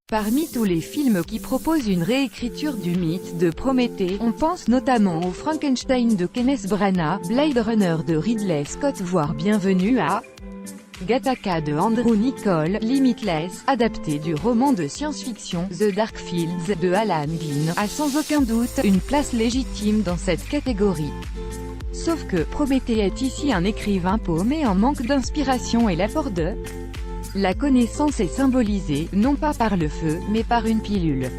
Parmi tous les films qui proposent une réécriture du mythe de Prométhée, on pense notamment au Frankenstein de Kenneth Branagh, Blade Runner de Ridley Scott voire Bienvenue à Gattaca de Andrew Niccol, Limitless, adapté du roman de science-fiction The Dark Fields de Alan Glynn, a sans aucun doute une place légitime dans cette catégorie. Sauf que Prométhée est ici un écrivain paumé en manque d'inspiration et l'apport de la connaissance est symbolisé, non pas par le feu, mais par une pilule.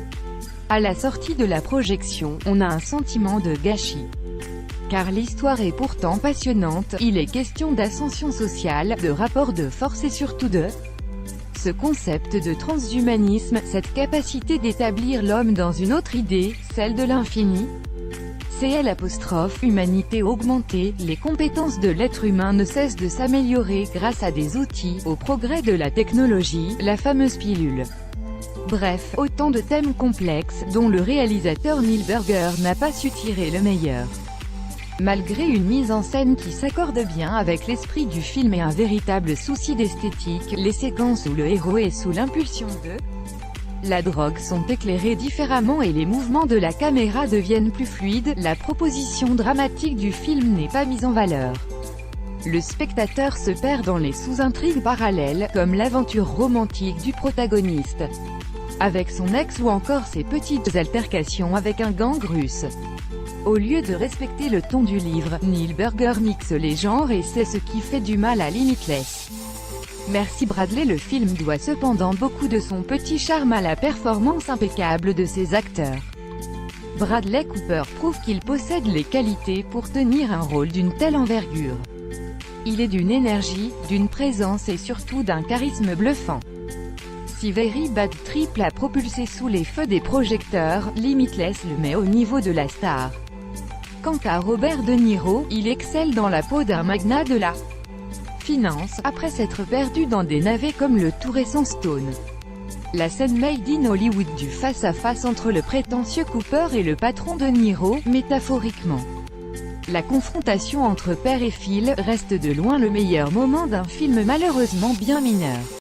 À la sortie de la projection, on a un sentiment de gâchis. Car l'histoire est pourtant passionnante, il est question d'ascension sociale, de rapport de force et surtout de ce concept de transhumanisme, cette capacité d'établir l'homme dans une autre idée, celle de l'infini. Humanité augmentée, les compétences de l'être humain ne cessent de s'améliorer grâce à des outils, au progrès de la technologie, la fameuse pilule. Bref, autant de thèmes complexes, dont le réalisateur Neil Burger n'a pas su tirer le meilleur. Malgré une mise en scène qui s'accorde bien avec l'esprit du film et un véritable souci d'esthétique, les séquences où le héros est sous l'impulsion de la drogue sont éclairées différemment et les mouvements de la caméra deviennent plus fluides, la proposition dramatique du film n'est pas mise en valeur. Le spectateur se perd dans les sous-intrigues parallèles, comme l'aventure romantique du protagoniste avec son ex ou encore ses petites altercations avec un gang russe. Au lieu de respecter le ton du livre, Neil Burger mixe les genres et c'est ce qui fait du mal à Limitless. Merci Bradley. Le film doit cependant beaucoup de son petit charme à la performance impeccable de ses acteurs. Bradley Cooper prouve qu'il possède les qualités pour tenir un rôle d'une telle envergure. Il est d'une énergie, d'une présence et surtout d'un charisme bluffant. Si Very Bad Trip l'a propulsé sous les feux des projecteurs, Limitless le met au niveau de la star. Quant à Robert De Niro, il excelle dans la peau d'un magnat de la finance, après s'être perdu dans des navets comme le tout récent Stone. La scène made in Hollywood du face-à-face entre le prétentieux Cooper et le patron De Niro, métaphoriquement. La confrontation entre père et fille, reste de loin le meilleur moment d'un film malheureusement bien mineur.